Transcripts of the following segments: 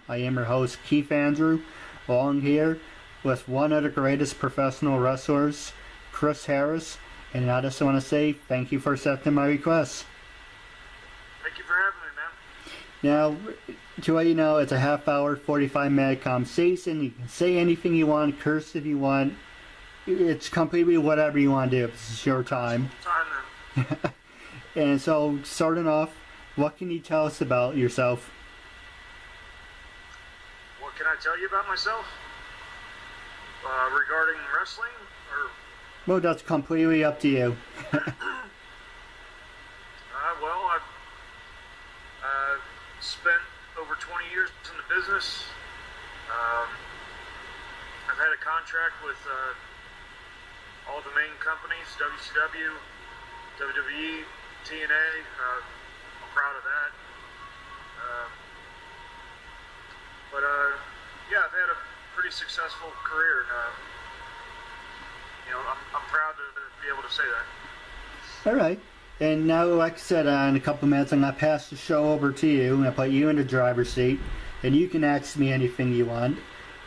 I am your host, Keith Andrew, along here with one of the greatest professional wrestlers, Chris Harris, and I just want to say thank you for accepting my request. Thank you for having me, man. Now, to let you know, it's a half-hour, 45-minute conversation. You can say anything you want, curse if you want. It's completely whatever you want to do. This is your time. And so, starting off, what can you tell us about yourself? What can I tell you about myself? Regarding wrestling? Or Well, that's completely up to you. well, I've spent over 20 years in the business. I've had a contract with all the main companies, WCW, WWE, TNA. I'm proud of that. Yeah, I've had a pretty successful career. And, I'm proud to be able to say that. All right. And now, like I said, in a couple minutes, I'm going to pass the show over to you. I'm going to put you in the driver's seat, and you can ask me anything you want.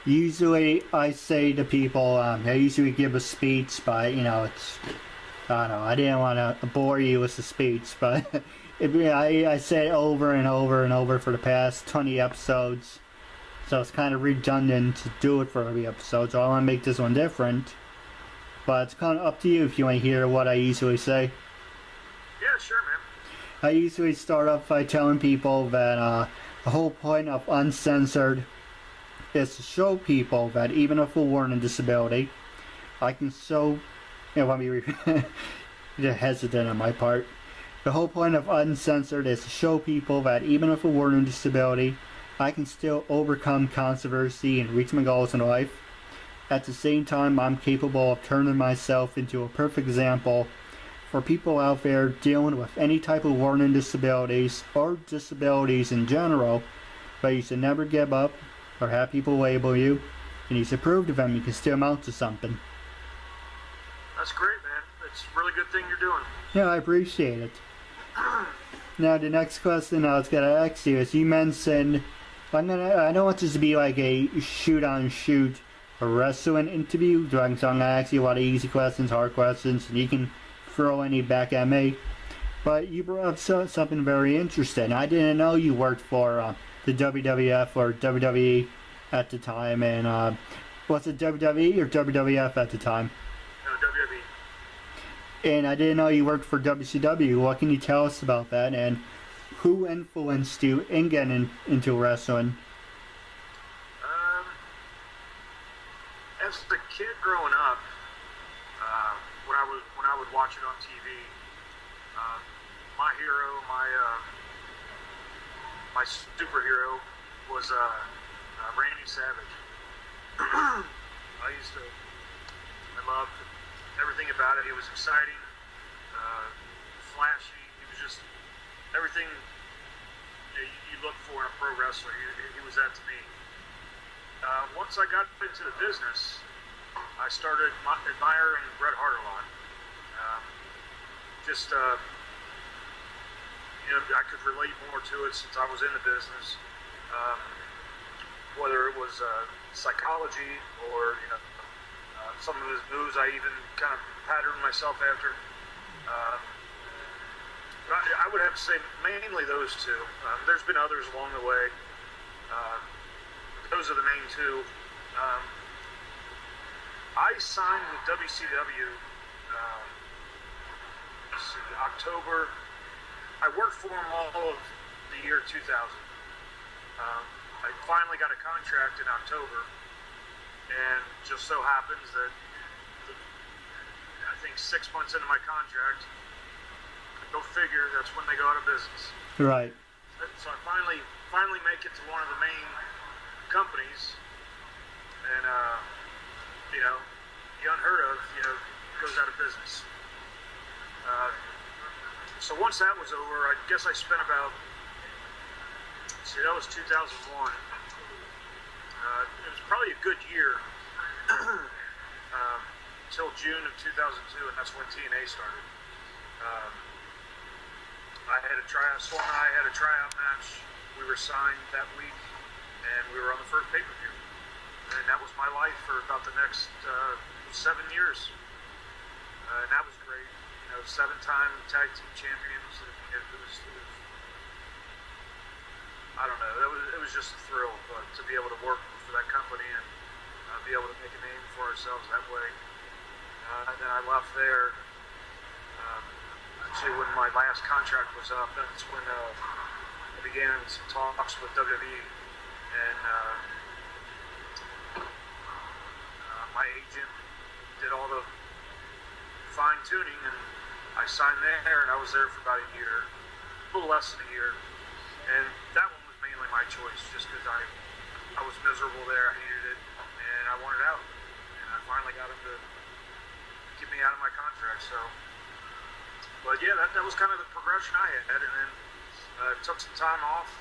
Usually, I say to people, I usually give a speech, but, it's, I don't know, I didn't want to bore you with the speech, but I say it over and over and over for the past 20 episodes, so it's kind of redundant to do it for every episode, so I want to make this one different, but it's kind of up to you if you want to hear what I usually say. Yeah, sure, man. I usually start off by telling people that the whole point of Uncensored is to show people that even if we're born with a disability, I can show, let me hesitant on my part. The whole point of Uncensored is to show people that even if we're born with a disability, I can still overcome controversy and reach my goals in life. At the same time, I'm capable of turning myself into a perfect example for people out there dealing with any type of learning disabilities or disabilities in general, but you should never give up or have people label you, and you should prove to them you can still amount to something. That's great, man. It's a really good thing you're doing. Yeah, I appreciate it. Now, the next question I was going to ask you is, you mentioned, I don't want this to be like a shoot-on-shoot wrestling interview, so I'm going to ask you a lot of easy questions, hard questions, and you can throw any back at me. But you brought up something very interesting. I didn't know you worked for the WWF or WWE at the time, and was it WWE or WWF at the time? No, WWE. And I didn't know you worked for WCW. What can you tell us about that, and who influenced you in getting into wrestling? As a kid growing up, when I would watch it on TV, my hero, my superhero was Randy Savage. I loved everything about it. He was exciting, flashy. He was just everything you look for in a pro wrestler. He was that to me. Once I got into the business, I started admiring Bret Hart a lot. I could relate more to it since I was in the business. Whether it was psychology or some of his moves, I even kind of patterned myself after. But I would have to say mainly those two. There's been others along the way. Those are the main two. I signed with WCW October. I worked for them all of the year 2000. I finally got a contract in October, and just so happens that I think 6 months into my contract, go figure, that's when they go out of business. Right. So I finally make it to one of the main companies, and the unheard of, goes out of business. So once that was over, I guess I spent about, that was 2001. It was probably a good year until June of 2002, and that's when TNA started. Swan and I had a tryout match. We were signed that week, and we were on the first pay-per-view. And that was my life for about the next 7 years. And that was great. 7-time tag team champions. It was I don't know. It was just a thrill to be able to work for that company and be able to make a name for ourselves that way. And then I left there. Actually, when my last contract was up, that's when I began some talks with WWE, and my agent did all the fine tuning, and I signed there, and I was there for about a year, a little less than a year, and that one was mainly my choice, just because I was miserable there, I hated it, and I wanted out, and I finally got him to get me out of my contract. So, but yeah, that was kind of the progression I had, and then took some time off,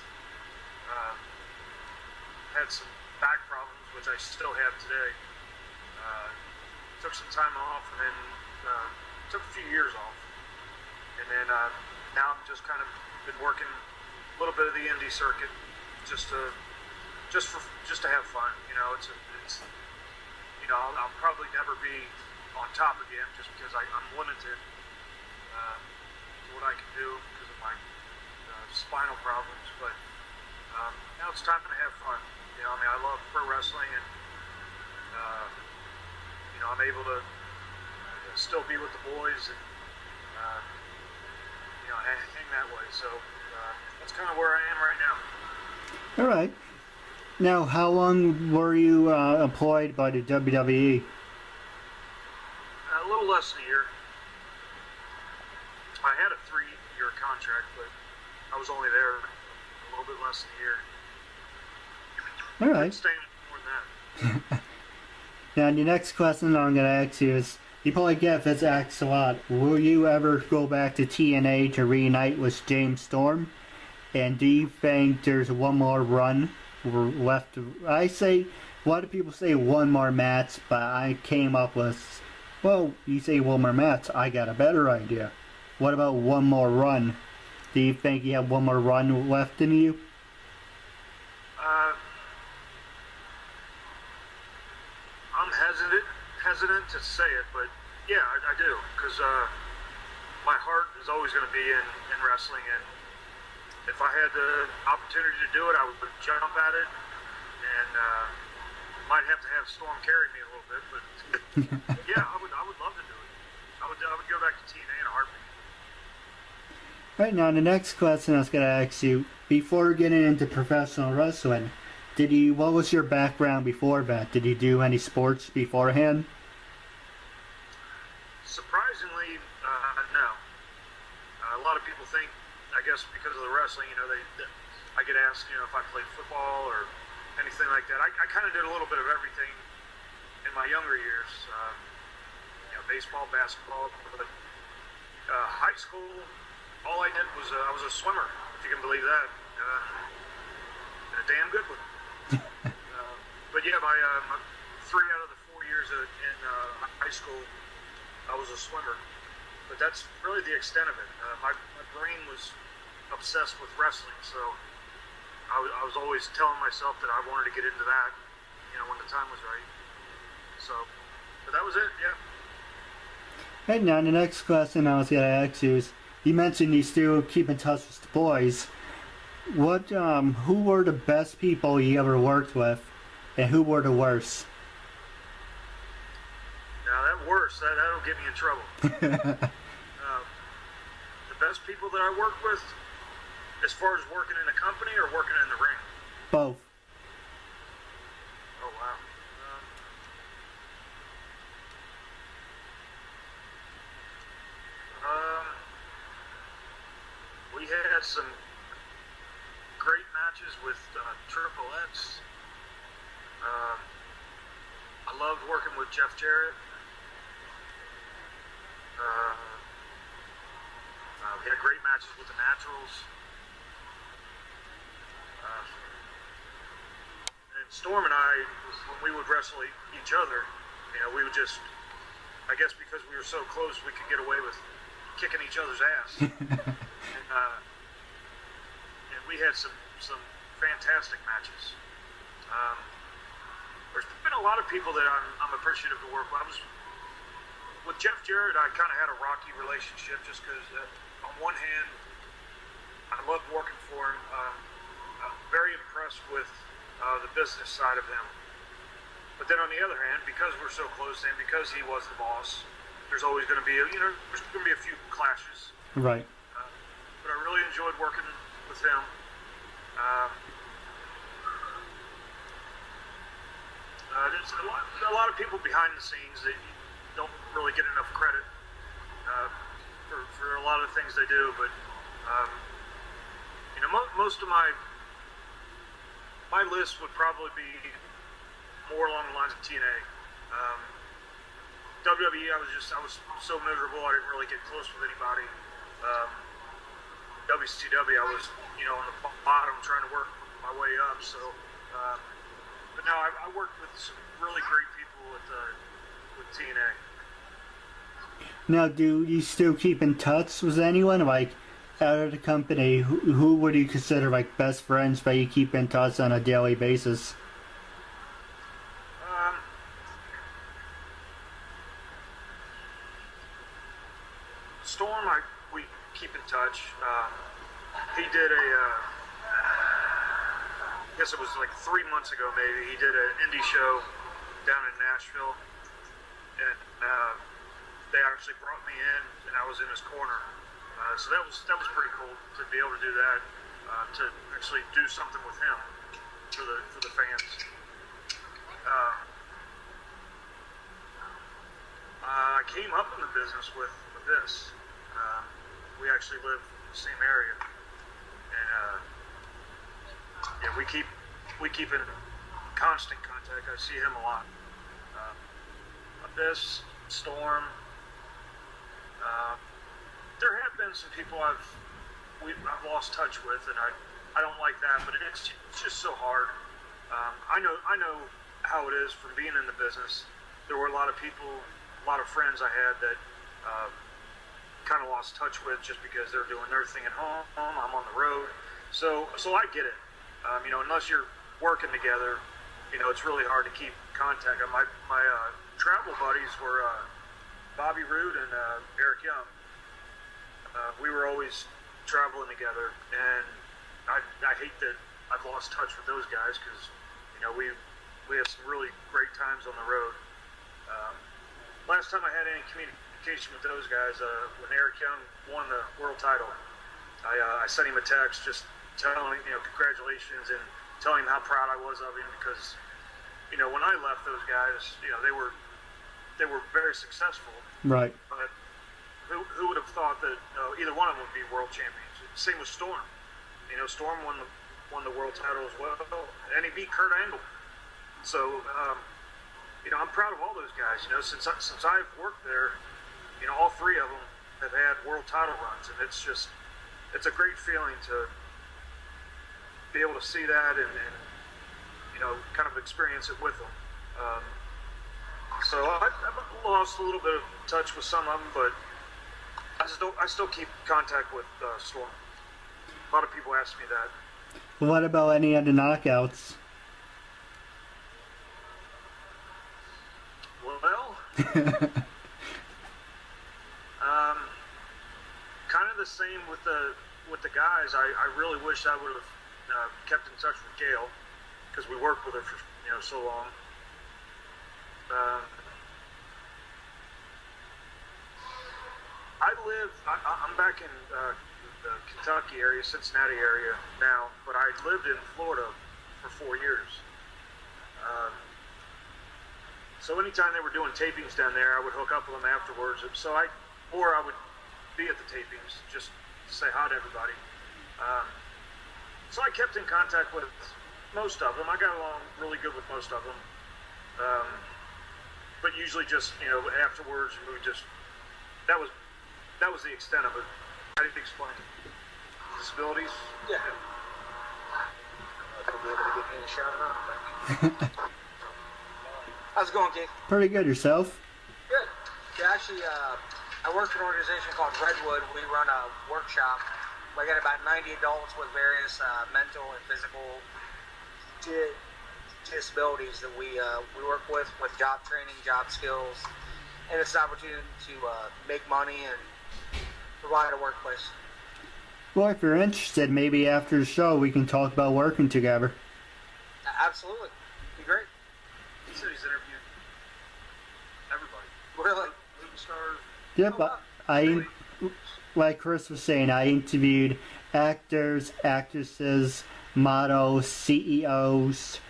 had some back problems, which I still have today. Took some time off, and then took a few years off, and then now I'm just kind of been working a little bit of the indie circuit, just to have fun. It's I'll probably never be on top again, just because I'm limited to what I can do because of my spinal problems. But now it's time to have fun. I love pro wrestling, and I'm able to still be with the boys and hang that way. So that's kind of where I am right now. All right. Now, how long were you employed by the WWE? A little less than a year. I had a 3-year contract, but I was only there a little bit less than a year. All right. I'm staying more than that. Now, the next question I'm going to ask you is, you probably get this asked a lot. Will you ever go back to TNA to reunite with James Storm? And do you think there's one more run left? I say, a lot of people say one more match, but I came up with, well, you say one more match, I got a better idea. What about one more run? Do you think you have one more run left in you? I'm hesitant to say it, but yeah, I do, because my heart is always going to be in wrestling, and if I had the opportunity to do it, I would jump at it, and might have to have Storm carry me a little bit, but yeah, I would love to do it. I would go back to TNA in a heartbeat. Right now, the next question I was going to ask you, before getting into professional wrestling, what was your background before that? Did you do any sports beforehand? Surprisingly, no. A lot of people think, I guess because of the wrestling, I get asked, if I played football or anything like that. I kind of did a little bit of everything in my younger years. Baseball, basketball, but high school, all I did was I was a swimmer, if you can believe that, and a damn good one. But yeah, my 3 out of the 4 years in high school, I was a swimmer. But that's really the extent of it. My brain was obsessed with wrestling, so I was always telling myself that I wanted to get into that, when the time was right. So, but that was it, yeah. Right now, the next question I was going to ask you is, you mentioned you still keep in touch with the boys. Who were the best people you ever worked with, and who were the worst? Now that worst, that'll get me in trouble. The best people that I worked with, as far as working in a company or working in the ring? Both. Oh wow. We had some great matches with Triple X. I loved working with Jeff Jarrett. We had great matches with the Naturals. And Storm and I, when we would wrestle each other, we would just, I guess because we were so close, we could get away with kicking each other's ass. And we had some fantastic matches. Um, there's been a lot of people that I'm appreciative to work with. With Jeff Jarrett, I kind of had a rocky relationship just because, on one hand, I loved working for him. I'm very impressed with the business side of him. But then on the other hand, because we're so close and because he was the boss, there's always going to be there's going to be a few clashes. Right. But I really enjoyed working with him. There's a lot of people behind the scenes that don't really get enough credit for a lot of the things they do. But most of my list would probably be more along the lines of TNA. WWE, I was so miserable. I didn't really get close with anybody. WCW, I was on the bottom trying to work my way up. So, but now I worked with some really great people with TNA. Now, do you still keep in touch with anyone like out of the company? Who would you consider like best friends that you keep in touch on a daily basis? Storm, we keep in touch. He did I guess it was like 3 months ago maybe, he did an indie show down in Nashville, and they actually brought me in, and I was in his corner. So that was pretty cool to be able to do that, to actually do something with him for the fans. I came up in the business with this. We actually live in the same area, and yeah, we keep in constant contact. I see him a lot. Abyss, Storm. There have been some people I've lost touch with, and I don't like that, but it's just so hard. I know how it is from being in the business. There were a lot of people, a lot of friends I had that kind of lost touch with just because they're doing their thing at home. I'm on the road, so I get it. Unless you're working together, it's really hard to keep contact. My travel buddies were Bobby Roode and Eric Young. We were always traveling together, and I hate that I've lost touch with those guys because we had some really great times on the road. Last time I had any communication with those guys, when Eric Young won the world title, I sent him a text just telling him, congratulations, and telling him how proud I was of him because, when I left those guys, they were very successful. Right. But who would have thought that either one of them would be world champions? Same with Storm. Storm won the world title as well, and he beat Kurt Angle. So, I'm proud of all those guys. Since I've worked there, all three of them have had world title runs, and it's a great feeling to be able to see that and kind of experience it with them. So I've lost a little bit of touch with some of them, but I still keep contact with Storm. A lot of people ask me that. What about any of the knockouts? Well, kind of the same with the guys. I really wish I would have kept in touch with Gail because we worked with her for so long. I'm back in the Kentucky area, Cincinnati area now, but I lived in Florida for 4 years. So anytime they were doing tapings down there, I would hook up with them afterwards. Or I would be at the tapings just to say hi to everybody. So I kept in contact with most of them. I got along really good with most of them. But usually just, afterwards, we would just, that was the extent of it. How do you explain it? Disabilities? Yeah. I'll be able to give me a shout out. How's it going, Keith? Pretty good. Yourself? Good. Yeah, actually, I work for an organization called Redwood. We run a workshop. We got about 90 adults with various mental and physical disabilities that we work with job training, job skills, and it's an opportunity to make money and provide a workplace. Well, if you're interested, maybe after the show we can talk about working together. Absolutely. Be great. He said he's interviewed everybody. Really? Movie stars. Yep, Oh, wow. like Chris was saying, I interviewed actors, actresses, models, CEOs,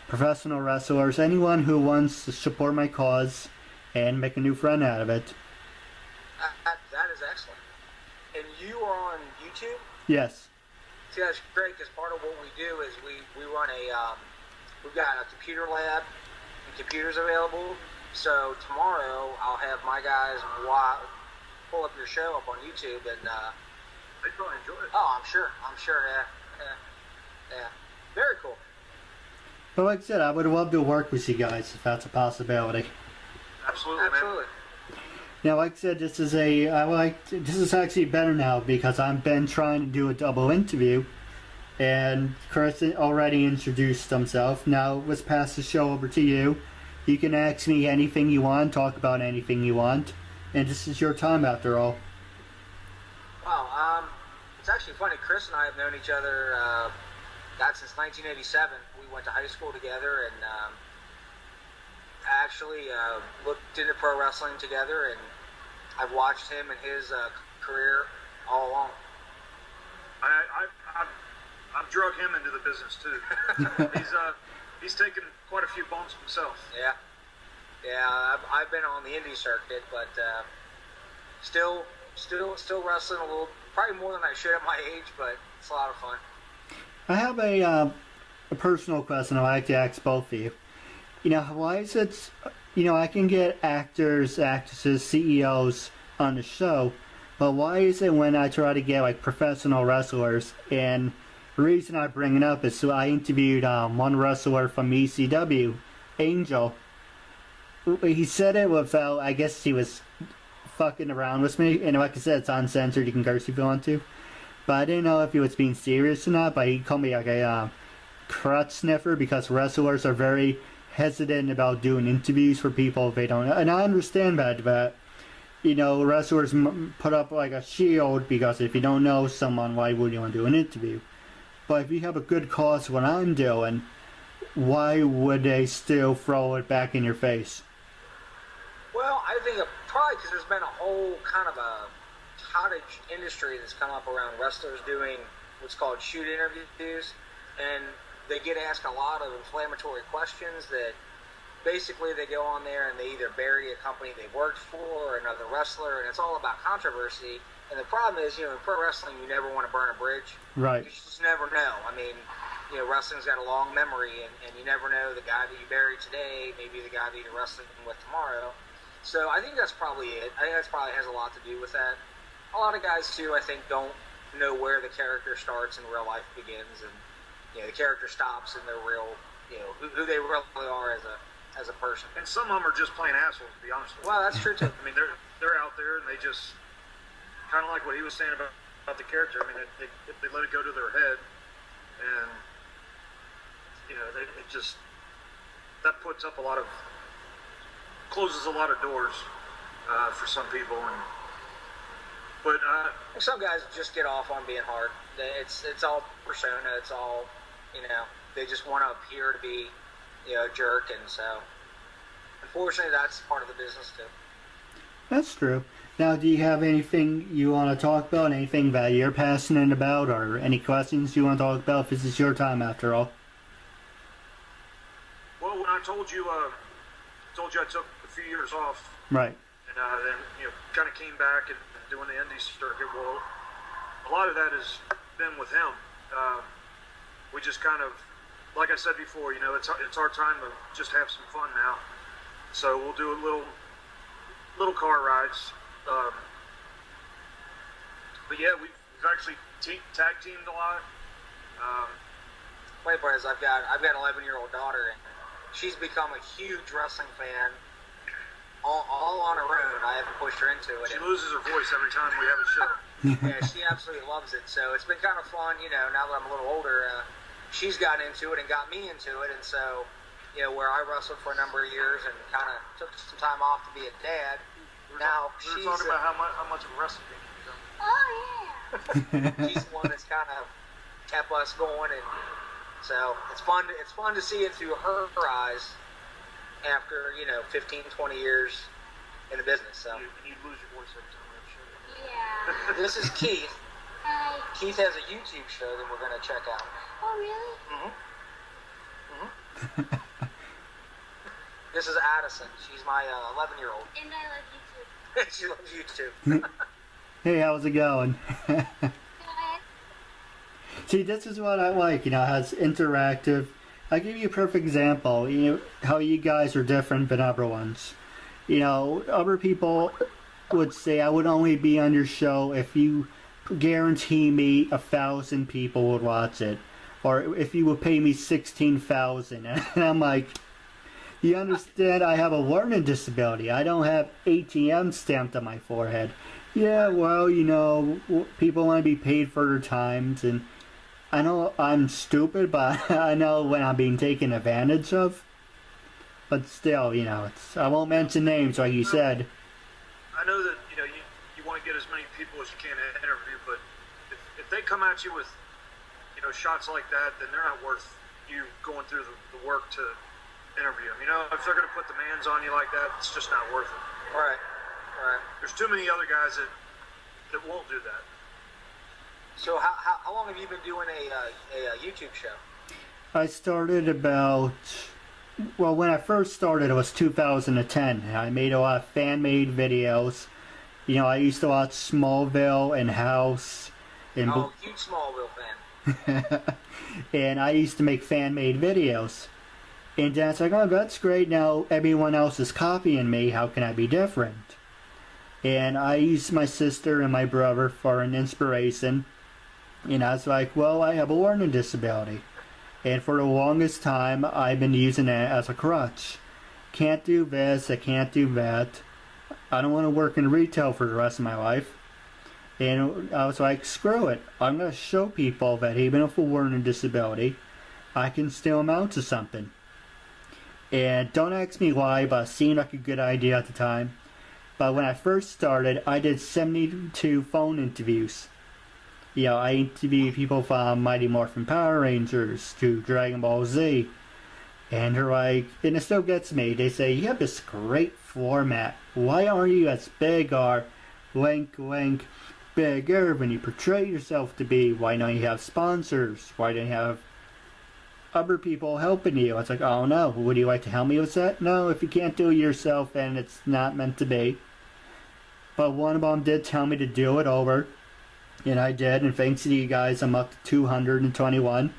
professional wrestlers, anyone who wants to support my cause and make a new friend out of it. That is excellent. And you are on YouTube? Yes. See, that's great because part of what we do is we run we've got a computer lab and computers available. So tomorrow I'll have my guys pull up your show up on YouTube and They'd probably enjoy it. oh, I'm sure, yeah. Very cool. But like I said, I would love to work with you guys if that's a possibility. Absolutely, Absolutely. man. Now, like I said, this is actually better now because I've been trying to do a double interview, and Chris already introduced himself. Now, let's pass the show over to you. You can ask me anything you want, talk about anything you want, and this is your time after all. Wow. It's actually funny. Chris and I have known each other since 1987. We went to high school together and actually looked into pro wrestling together, and I've watched him and his career all along. I've drug him into the business too. He's taken quite a few bumps himself. Yeah. I've been on the indie circuit, but still wrestling a little, probably more than I should at my age, but it's a lot of fun. I have a personal question I'd like to ask both of you. You know, why is it, I can get actors, actresses, CEOs on the show, but why is it when I try to get, like, professional wrestlers, and the reason I bring it up is so I interviewed one wrestler from ECW, Angel. He said it without, I guess he was fucking around with me, and like I said, it's uncensored, you can curse if you want to, but I didn't know if he was being serious or not, but he called me like a crutch sniffer because wrestlers are very hesitant about doing interviews for people if they don't know. And I understand that wrestlers put up like a shield because if you don't know someone, why would you want to do an interview? But if you have a good cause what I'm doing, why would they still throw it back in your face? Well, I think probably because there's been a whole kind of a cottage industry that's come up around wrestlers doing what's called shoot interviews, and they get asked a lot of inflammatory questions that basically they go on there and they either bury a company they worked for or another wrestler, and it's all about controversy. And the problem is, in pro wrestling, you never want to burn a bridge. Right. You just never know. I mean, wrestling's got a long memory, and you never know the guy that you bury today, maybe the guy that you're wrestling with tomorrow. So I think that's probably it. I think that's probably has a lot to do with that. A lot of guys, too, I think, don't know where the character starts and real life begins, and the character stops in their real, who they really are as a person. And some of them are just plain assholes, to be honest with you. Well, that's true too. I mean, they're out there and they just kind of like what he was saying about the character. I mean, they let it go to their head, and it just that puts up closes a lot of doors for some people. But some guys just get off on being hard. It's all persona. It's all they just want to appear to be a jerk, and so unfortunately that's part of the business too. That's true. Now, do you have anything you want to talk about, anything that you're passionate about, or any questions you want to talk about? This is your time after all. Well, when I told you I took a few years off, right, and then kind of came back and doing the indie circuit. Well, a lot of that has been with him. We just kind of, like I said before, it's our time to just have some fun now. So we'll do a little car rides. But yeah, we've actually tag teamed a lot. Wait, boys, I've got an 11-year-old daughter, and she's become a huge wrestling fan. All on her own. I haven't pushed her into it. She loses her voice every time we have a show. Yeah, she absolutely loves it. So it's been kind of fun, now that I'm a little older. She's gotten into it and got me into it, and so where I wrestled for a number of years and kind of took some time off to be a dad. Now we she's were talking about how much of a wrestling game you've done. Oh, yeah. she's the one that's kind of kept us going, and so it's fun. It's fun to see it through her eyes after 15, 20 years in the business. So you lose your voice every time I'm sure. Yeah. this is Keith. Hi. Keith has a YouTube show that we're going to check out. Oh, really? This is Addison. She's my 11-year-old. And I love you too. She loves YouTube. Hey, how's it going? Good. See, this is what I like, how it's interactive. I'll give you a perfect example, how you guys are different than other ones. Other people would say I would only be on your show if you guarantee me 1,000 people would watch it. Or if you would pay me $16,000. And I'm like, you understand I have a learning disability. I don't have ATM stamped on my forehead. Yeah, well, people want to be paid for their times, and I know I'm stupid, but I know when I'm being taken advantage of. But still, I won't mention names like you said. I know that you want to get as many people as you can to interview, but if they come at you with shots like that, then they're not worth you going through the work to interview them. If they're going to put demands on you like that, it's just not worth it. Right. There's too many other guys that won't do that. So how long have you been doing a YouTube show? I started when I first started, it was 2010. I made a lot of fan-made videos. I used to watch Smallville and House. And Huge Smallville fan. and I used to make fan-made videos. And then it's like, oh, that's great. Now everyone else is copying me. How can I be different? And I used my sister and my brother for an inspiration. And I was like, well, I have a learning disability. And for the longest time, I've been using it as a crutch. Can't do this, I can't do that. I don't want to work in retail for the rest of my life. And I was like, screw it. I'm going to show people that even with a learning disability, I can still amount to something. And don't ask me why, but it seemed like a good idea at the time. But when I first started, I did 72 phone interviews. I interviewed people from Mighty Morphin Power Rangers to Dragon Ball Z. And they're like, and it still gets me, they say, you have this great format. Why aren't you as big or link, bigger when you portray yourself to be? Why don't you have sponsors? Why don't you have other people helping you? It's like, oh no, would you like to help me with that? No, if you can't do it yourself, then it's not meant to be. But one of them did tell me to do it over, and I did, and thanks to you guys, I'm up to 221.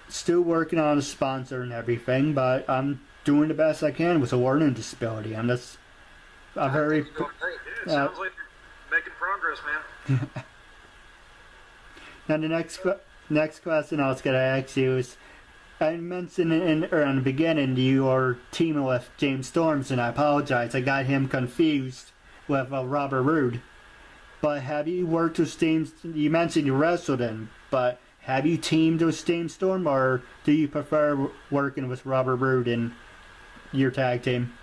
Still working on a sponsor and everything, but I'm doing the best I can with a learning disability. I'm very... You're doing great. Yeah, it sounds like you're making progress, man. Now the next question I was going to ask you is, I mentioned in the beginning you are teaming with James Storms, and I apologize, I got him confused with Robert Roode. But have you worked with James? You mentioned you wrestled him, but have you teamed with James Storm, or do you prefer working with Robert Roode in your tag team?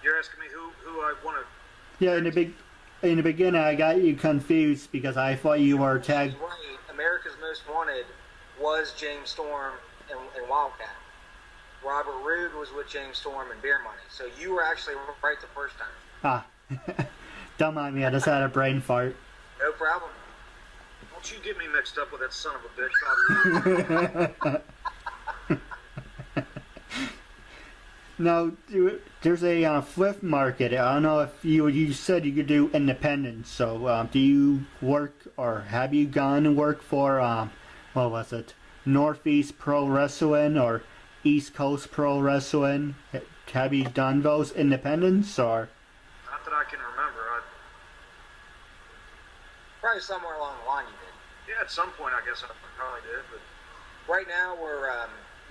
You're asking me who I want to... Yeah, in the beginning I got you confused because I thought you were tag... Right. America's Most Wanted was James Storm and Wildcat. Robert Roode was with James Storm and Beer Money. So you were actually right the first time. Ah. Don't mind me, I just had a brain fart. No problem. Don't you get me mixed up with that son of a bitch. Now, there's a flip market. I don't know if you said you could do independent. So, do you work, or have you gone and worked for, what was it, Northeast Pro Wrestling or East Coast Pro Wrestling? Have you done those independents, or? Not that I can remember. Probably somewhere along the line you did. Yeah, at some point I guess I probably did. But right now we're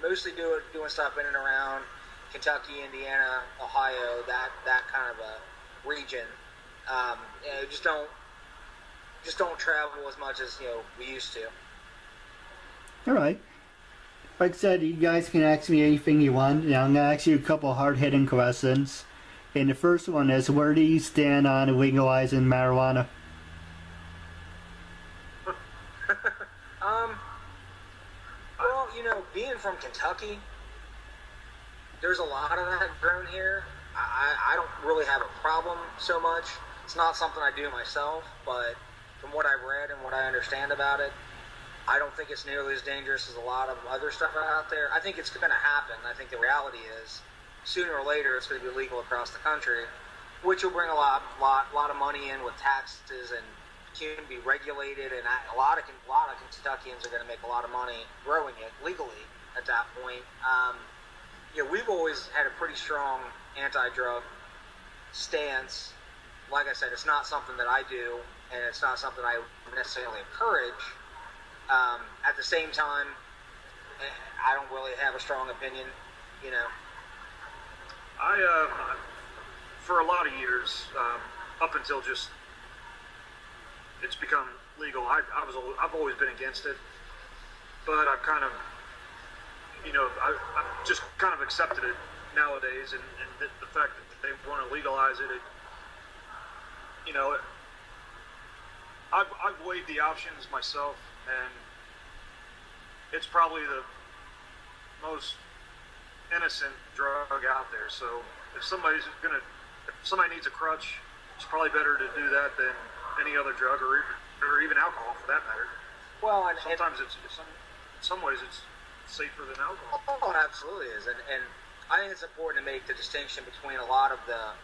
mostly doing stuff in and around Kentucky, Indiana, Ohio, that kind of a region. Just don't travel as much as we used to. All right. Like I said, you guys can ask me anything you want. I'm going to ask you a couple hard-hitting questions. And the first one is, where do you stand on legalizing marijuana? Well, being from Kentucky, there's a lot of that grown here. I don't really have a problem so much. It's not something I do myself, but from what I've read and what I understand about it, I don't think it's nearly as dangerous as a lot of other stuff out there. I think it's going to happen. I think the reality is, sooner or later, it's going to be legal across the country, which will bring a lot of money in with taxes and can be regulated. And a lot of Kentuckians are going to make a lot of money growing it legally at that point. We've always had a pretty strong anti-drug stance. Like I said, it's not something that I do, and it's not something I necessarily encourage. At the same time, I don't really have a strong opinion, For a lot of years, up until just it's become legal, I've always been against it, but I've kind of, I've just kind of accepted it nowadays, and the fact that they want to legalize it, I've weighed the options myself, and it's probably the most innocent drug out there. So if somebody needs a crutch, it's probably better to do that than any other drug, or even alcohol for that matter. Well, and sometimes in some ways it's safer than alcohol. Oh, it absolutely is, and I think it's important to make the distinction between a lot of the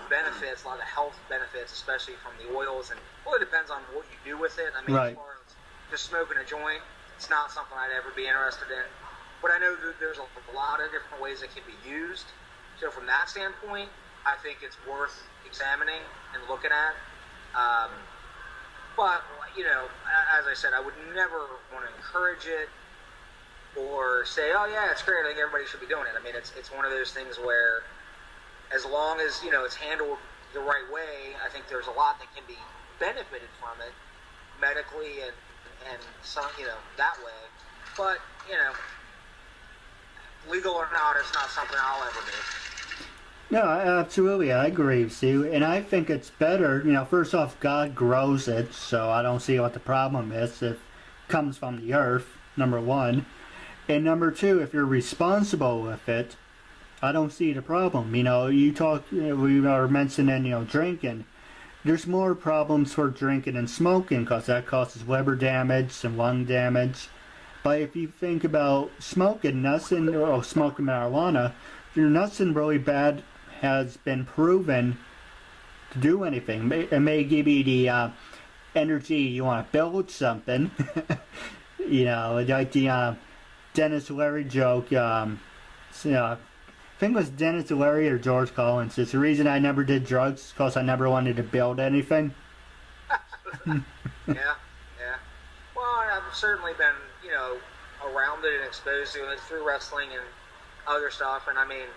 benefits, a lot of the health benefits, especially from the oils, and it really depends on what you do with it. I mean, Right. As far as just smoking a joint, it's not something I'd ever be interested in. But I know that there's a lot of different ways it can be used. So from that standpoint, I think it's worth examining and looking at. But, as I said, I would never want to encourage it or say, oh, yeah, it's great, I think everybody should be doing it. I mean, it's one of those things where as long as, it's handled the right way, I think there's a lot that can be benefited from it medically and some, that way. But, legal or not, it's not something I'll ever do. No, absolutely, I agree with you. And I think it's better, first off, God grows it, so I don't see what the problem is if it comes from the earth, number one. And number two, if you're responsible with it, I don't see the problem. We are mentioning, drinking. There's more problems for drinking and smoking because that causes liver damage and lung damage. But if you think about smoking, smoking marijuana, nothing really bad has been proven to do anything. It may give you the energy you want to build something. Like the Dennis Leary joke. I think it was Dennis Leary or George Collins. It's the reason I never did drugs because I never wanted to build anything. Yeah. Well, I've certainly been, around it and exposed to it through wrestling and other stuff. And I mean,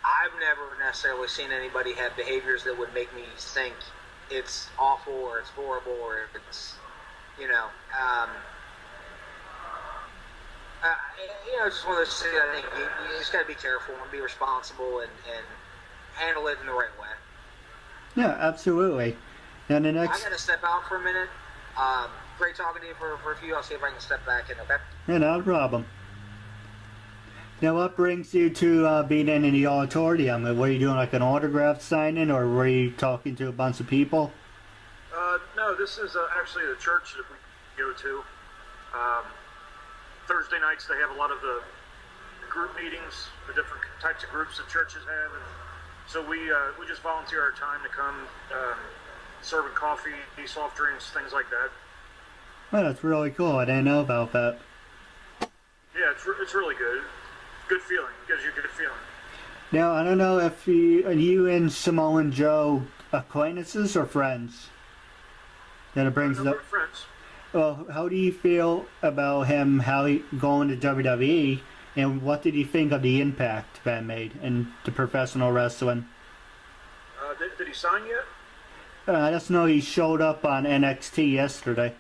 I've never necessarily seen anybody have behaviors that would make me think it's awful or it's horrible or it's, just one of those things. I think you just got to be careful and be responsible and handle it in the right way. Yeah, absolutely. And the next... I got to step out for a minute. Great talking to you for a few. I'll see if I can step back in, okay? Yeah, no problem. Now, what brings you to being in the auditorium? Were you doing like an autograph signing, or were you talking to a bunch of people? No, this is actually the church that we go to. Thursday nights they have a lot of the group meetings, the different types of groups that churches have, and so we just volunteer our time to come, serving coffee, soft drinks, things like that. Well, that's really cool. I didn't know about that. Yeah, it's really good. Good feeling. It gives you a good feeling. Now, I don't know if you and Samoan Joe acquaintances or friends. Then it brings it up. We're friends. Well, how do you feel about him? How he going to WWE, and what did you think of the impact that made into professional wrestling? Did he sign yet? I just know he showed up on NXT yesterday.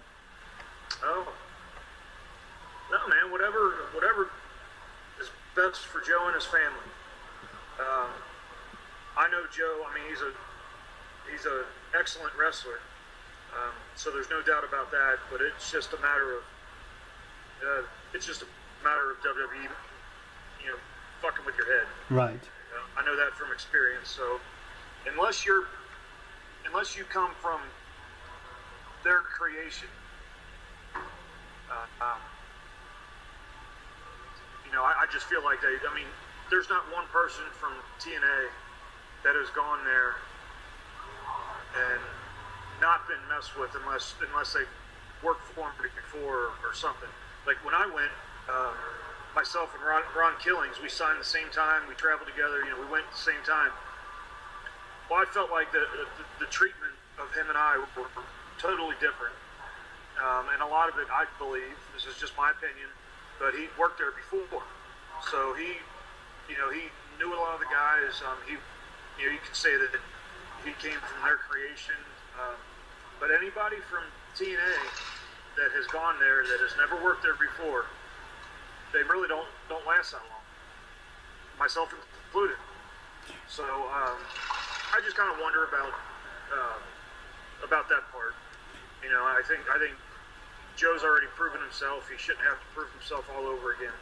Oh. No, man. best for Joe and his family. I know Joe. I mean, he's a excellent wrestler. So there's no doubt about that. But it's just a matter of WWE, fucking with your head. Right. I know that from experience. So unless you come from their creation, I just feel like there's not one person from TNA that has gone there and not been messed with unless they worked for him before or something. Like when I went, myself and Ron Killings, we signed the same time, we traveled together, we went at the same time. Well, I felt like the treatment of him and I were totally different. And a lot of it, I believe, this is just my opinion, but he worked there before. So he knew a lot of the guys. You could say that he came from their creation. But anybody from TNA that has gone there, that has never worked there before, they really don't last that long, myself included. So I just kind of wonder about that part. I think Joe's already proven himself. He shouldn't have to prove himself all over again.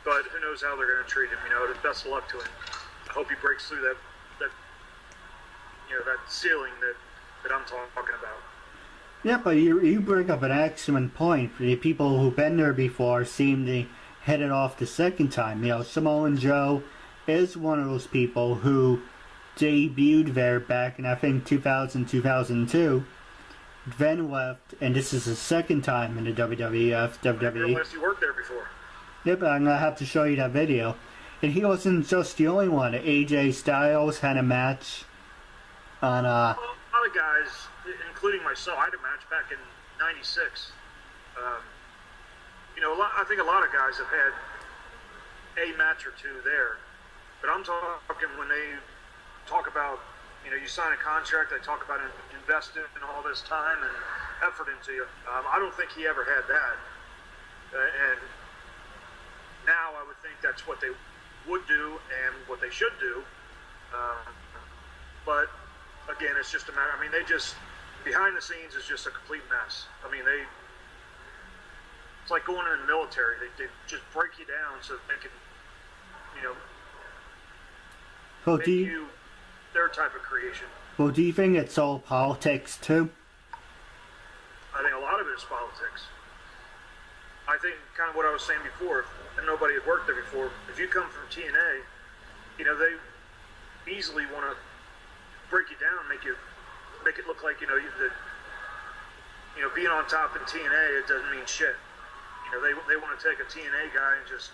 But who knows how they're going to treat him? Best of luck to him. I hope he breaks through that ceiling that I'm talking about. Yeah, but you bring up an excellent point. The people who've been there before seem to hit it off the second time. Samoa Joe is one of those people who debuted there back in, I think, 2000, 2002. Then left, and this is his second time in the WWF, WWE. Unless you worked there before. Yeah, but I'm going to have to show you that video. And he wasn't just the only one. AJ Styles had a match on... Well, a lot of guys, including myself, I had a match back in '96. I think a lot of guys have had a match or two there. But I'm talking when they talk about, you sign a contract, they talk about investing all this time and effort into you. I don't think he ever had that. And now I would think that's what they would do and what they should do. But again, it's just a matter. They just, behind the scenes is just a complete mess. It's like going in the military. They just break you down so they can, well, make you their type of creation. Well, do you think it's all politics too? I think a lot of it is politics. I think kind of what I was saying before, and nobody had worked there before, if you come from TNA, they easily want to break you down, make it look like, being on top in TNA, it doesn't mean shit. They want to take a TNA guy and just,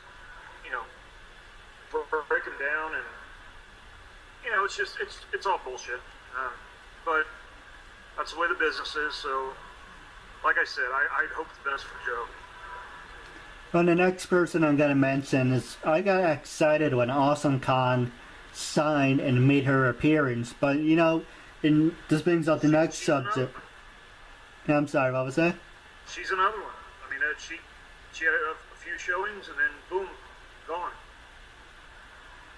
break him down, and, it's all bullshit. But that's the way the business is, so, like I said, I hope the best for Joe. Well, the next person I'm going to mention is, I got excited when Awesome Kong signed and made her appearance, but, and this brings up the next subject. I'm sorry, what was that? She's another one. She had a few showings, and then, boom, gone.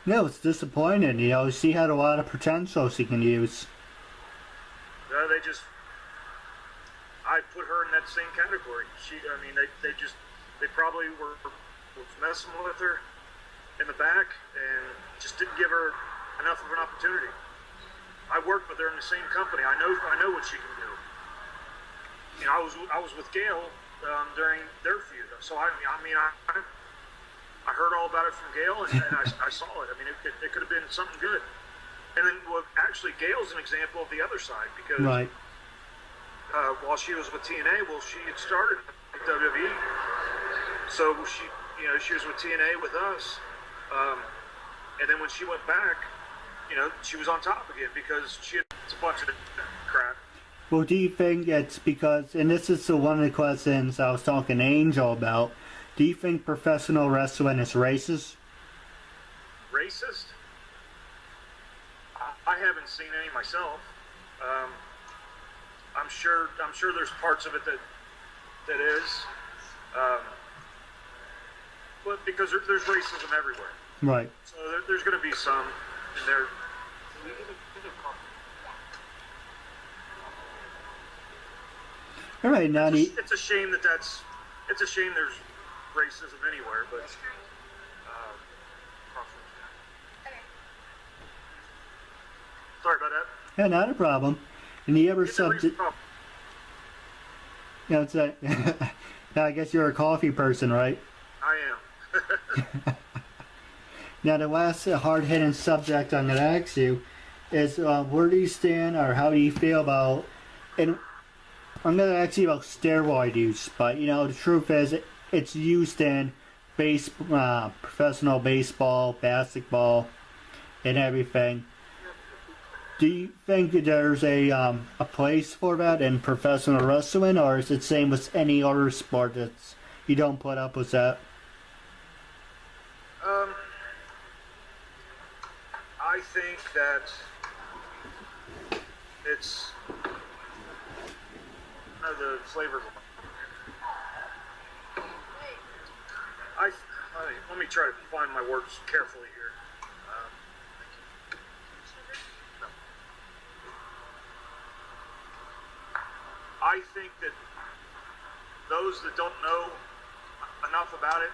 No, it's disappointing. She had a lot of potential she can use. I put her in that same category. They probably were messing with her in the back and just didn't give her enough of an opportunity. I worked with her in the same company. I know what she can do. I was with Gail during their feud, so I heard all about it from Gail, and I saw it. It could have been something good. And then, actually, Gail's an example of the other side, because right. While she was with TNA, she had started with WWE. So she was with TNA with us, and then when she went back, she was on top again because she had a bunch of crap. Well, do you think it's because, and this is one of the questions I was talking to Angel about, do you think professional wrestling is racist? Racist? I haven't seen any myself. I'm sure there's parts of it that is. but because there's racism everywhere, Right. so there's going to be some in there. All right, now It's a shame it's a shame there's racism anywhere, but sorry about that. yeah, not a problem. And the other It's a subject, reason- yeah, it's a, now I guess you're a coffee person, right? I am. Now the last hard-hitting subject I'm going to ask you is where do you stand or how do you feel about, and I'm going to ask you about steroid use, but you know the truth is it's used in professional baseball, basketball, and everything. Do you think that there's a place for that in professional wrestling, or is it same with any other sport that you don't put up with that? I think that it's the flavor. Let me try to find my words carefully here. I think that those that don't know enough about it,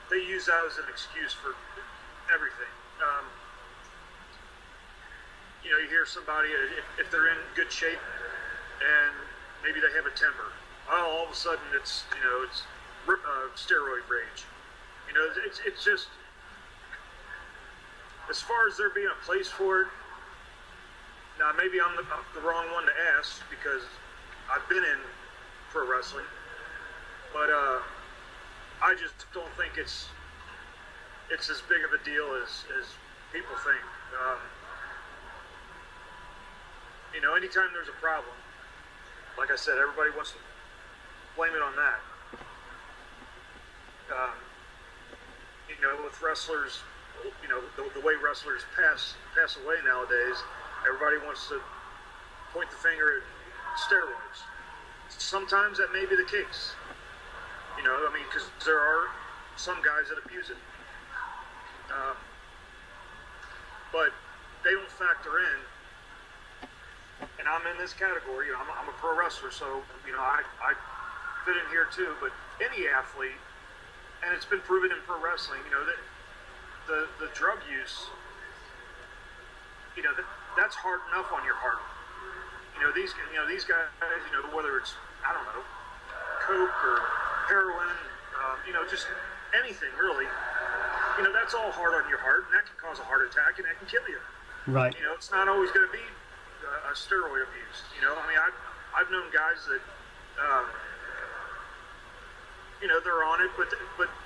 they use that as an excuse for everything. You know, you hear somebody if they're in good shape and maybe they have a temper. Oh, all of a sudden it's steroid rage. You know, it's just as far as there being a place for it. Now maybe I'm the wrong one to ask because I've been in pro wrestling, but I just don't think it's as big of a deal as people think. You know, anytime there's a problem, like I said, everybody wants to blame it on that. You know, with wrestlers, you know, the way wrestlers pass away nowadays, everybody wants to point the finger at steroids. Sometimes that may be the case. You know, I mean, because there are some guys that abuse it. But they don't factor in, and I'm in this category. You know, I'm a pro wrestler, so, you know, I fit in here too. But any athlete, and it's been proven in pro wrestling, you know, that the drug use, you know, that's hard enough on your heart. You know, these guys, you know, whether it's, I don't know, coke or heroin, you know, just anything really. You know, that's all hard on your heart, and that can cause a heart attack, and that can kill you. Right. You know, it's not always going to be a steroid abuse. You know, I mean, I've known guys that, you know, they're on it, but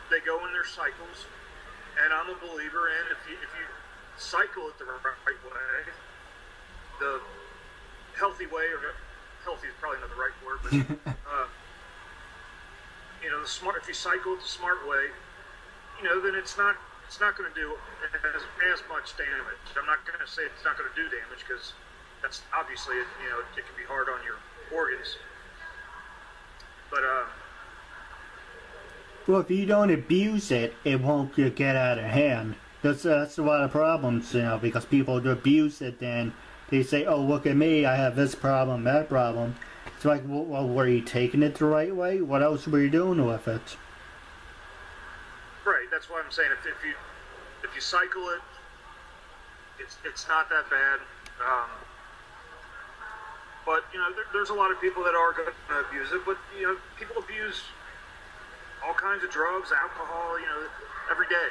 they go in their cycles, and I'm a believer in if you cycle it the right way, the healthy way, or healthy is probably not the right word, but you know, if you cycle it the smart way, you know, then it's not going to do as much damage. I'm not going to say it's not going to do damage because that's obviously, you know, it can be hard on your organs. But well, if you don't abuse it, it won't get out of hand. That's a lot of problems, you know, because people abuse it, then they say, "Oh, look at me! I have this problem, that problem." It's like, well, were you taking it the right way? What else were you doing with it? right, that's why I'm saying if you cycle it, it's not that bad. But you know, there's a lot of people that are going to abuse it. But you know, people abuse all kinds of drugs, alcohol, you know, every day.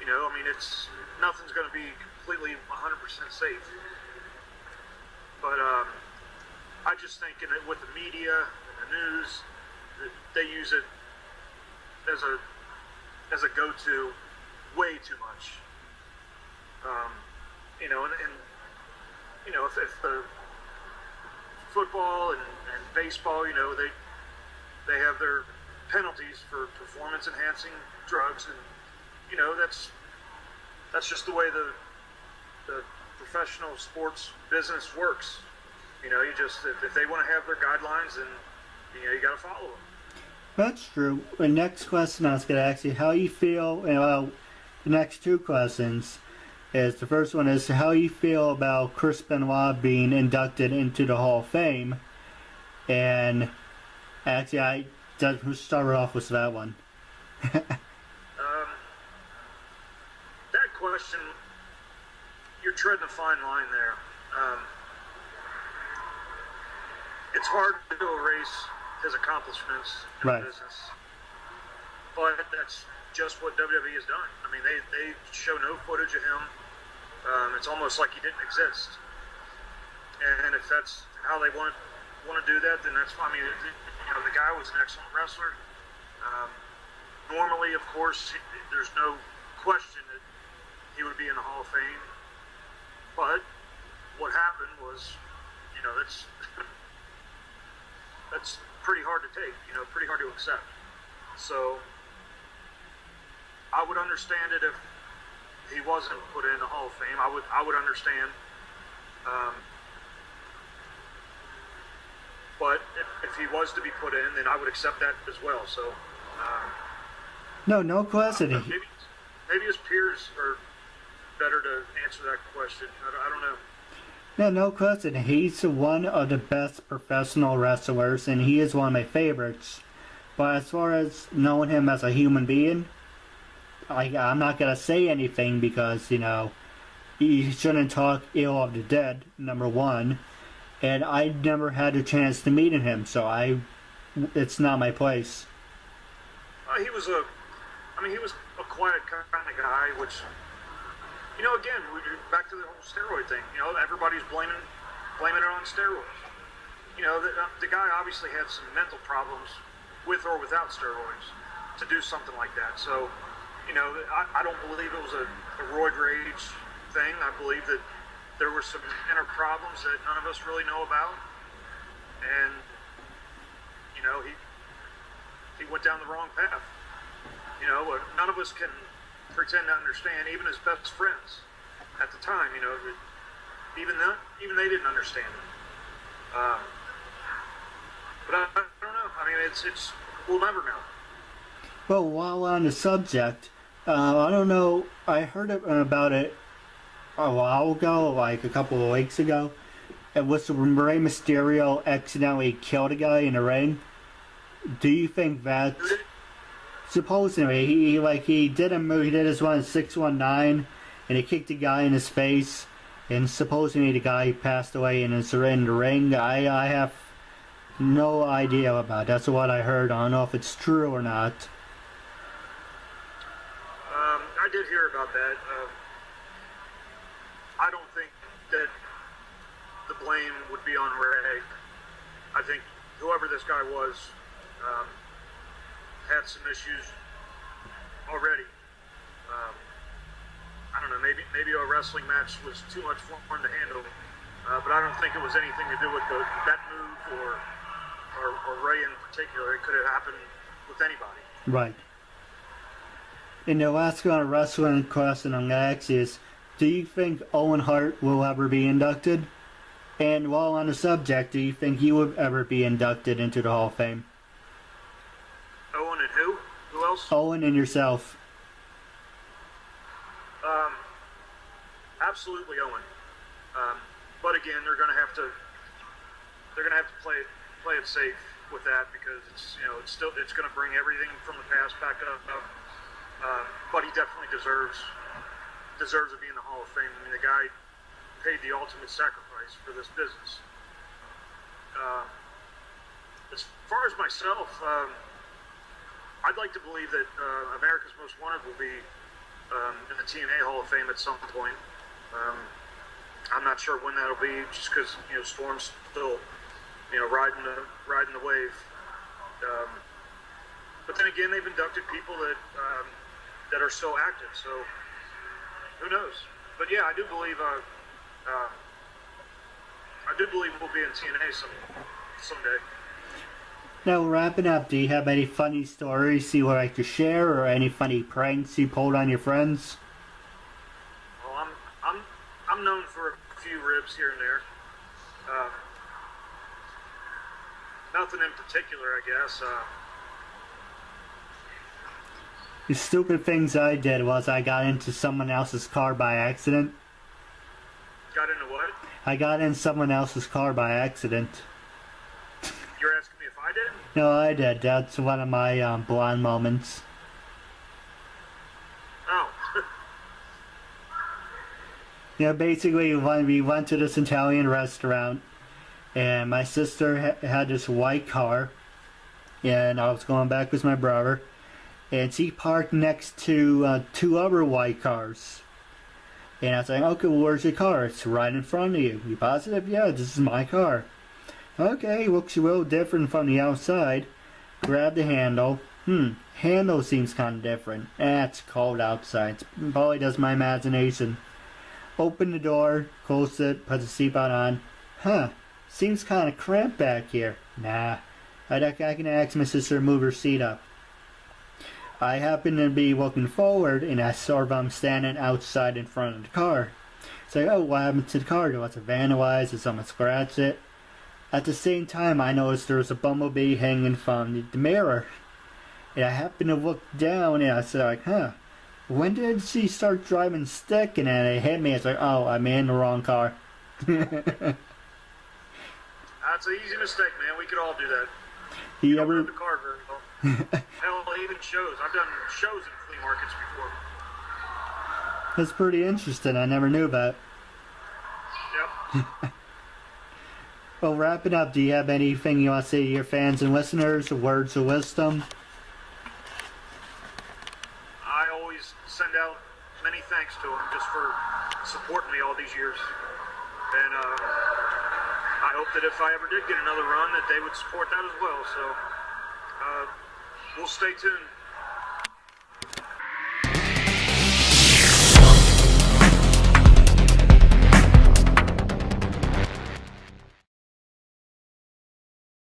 You know, I mean, nothing's going to be completely 100% safe. But I just think with the media and the news, they use it as a go-to way too much. You know, and you know, if the football and baseball, you know, they have their penalties for performance-enhancing drugs, and you know, that's just the way the professional sports business works. You know, you just if they want to have their guidelines, then you got to follow them. That's true. The next question I was going to ask you, how you feel, well, the next two questions is, the first one is how you feel about Chris Benoit being inducted into the Hall of Fame. And actually, I just started off with that one. That question, you're treading a fine line there. It's hard to erase his accomplishments in Right. the business, but that's just what WWE has done. I mean, they show no footage of him. It's almost like he didn't exist. And if that's how they want to do that, then that's fine. I mean, the guy was an excellent wrestler. Normally, of course, there's no question that he would be in the Hall of Fame. But what happened was, that's pretty hard to take, pretty hard to accept. So I would understand it if he wasn't put in the Hall of Fame. I would understand. But if he was to be put in, then I would accept that as well. So No question. maybe his peers are better to answer that question. I don't know. No question. He's one of the best professional wrestlers, and he is one of my favorites. But as far as knowing him as a human being, I'm not going to say anything because, you shouldn't talk ill of the dead, number one. And I never had a chance to meet him, so it's not my place. He was a quiet kind of guy, which, again, we're back to the whole steroid thing. Everybody's blaming it on steroids. The guy obviously had some mental problems with or without steroids to do something like that. So, I don't believe it was a roid rage thing. I believe that there were some inner problems that none of us really know about. And, he went down the wrong path. None of us can pretend to understand, even his best friends at the time, that even they didn't understand it. But I don't know. I mean, it's we'll never know. Well, while on the subject, I don't know, I heard about it a while ago, like a couple of weeks ago. It was when Rey Mysterio accidentally killed a guy in the ring. Do you think that supposedly he did a move, he did his one 619 and he kicked a guy in his face, and supposedly the guy passed away in the ring. I have no idea about it. That's what I heard. I don't know if it's true or not. I did hear about that. I don't think that the blame would be on Ray. I think whoever this guy was had some issues already. I don't know, maybe a wrestling match was too much for him to handle, but I don't think it was anything to do with that move or Ray in particular. It could have happened with anybody. Right. And the last kind of wrestling question I'm going to ask is, do you think Owen Hart will ever be inducted? And while on the subject, do you think you would ever be inducted into the Hall of Fame? Owen and who? Who else? Owen and yourself. Absolutely Owen. But again, they're going to have to play it safe with that, because it's going to bring everything from the past back up. But he definitely deserves to be in the Hall of Fame. I mean, the guy paid the ultimate sacrifice for this business. As far as myself, I'd like to believe that America's Most Wanted will be in the TNA Hall of Fame at some point. I'm not sure when that'll be, just because Storm's still riding the wave. But then again, they've inducted people that are still active, so who knows? But yeah, I do believe we'll be in TNA someday. Now, wrapping up, do you have any funny stories you would like to share, or any funny pranks you pulled on your friends? Well, I'm known for a few ribs here and there. Nothing in particular, I guess. The stupid things I did was I got into someone else's car by accident. Got into what? I got in someone else's car by accident. You're asking me if I did? No, I did. That's one of my blonde moments. Oh. Basically, when we went to this Italian restaurant, and my sister had this white car, and I was going back with my brother, and she parked next to 2 other white cars. And I was like, okay, well, where's your car? It's right in front of you. You positive? Yeah, this is my car. Okay, looks a little different from the outside. Grab the handle. Handle seems kind of different. It's cold outside. It's probably just my imagination. Open the door, close it, put the seatbelt on. Seems kind of cramped back here. Nah, I can ask my sister to move her seat up. I happen to be looking forward, and I saw I'm standing outside in front of the car. It's like, oh, what happened to the car? Was it vandalized? Did someone scratch it? At the same time, I noticed there was a bumblebee hanging from the mirror. And I happened to look down, and I said, like, when did she start driving stick? And then it hit me. It's like, oh, I'm in the wrong car. That's an easy mistake, man. We could all do that. You don't ever... have the car very well. Hell, even shows. I've done shows in flea markets before. That's pretty interesting. I never knew that. Yep. Well, wrapping up, do you have anything you want to say to your fans and listeners? Words of wisdom? I always send out many thanks to them just for supporting me all these years. And I hope that if I ever did get another run, that they would support that as well. So we'll stay tuned.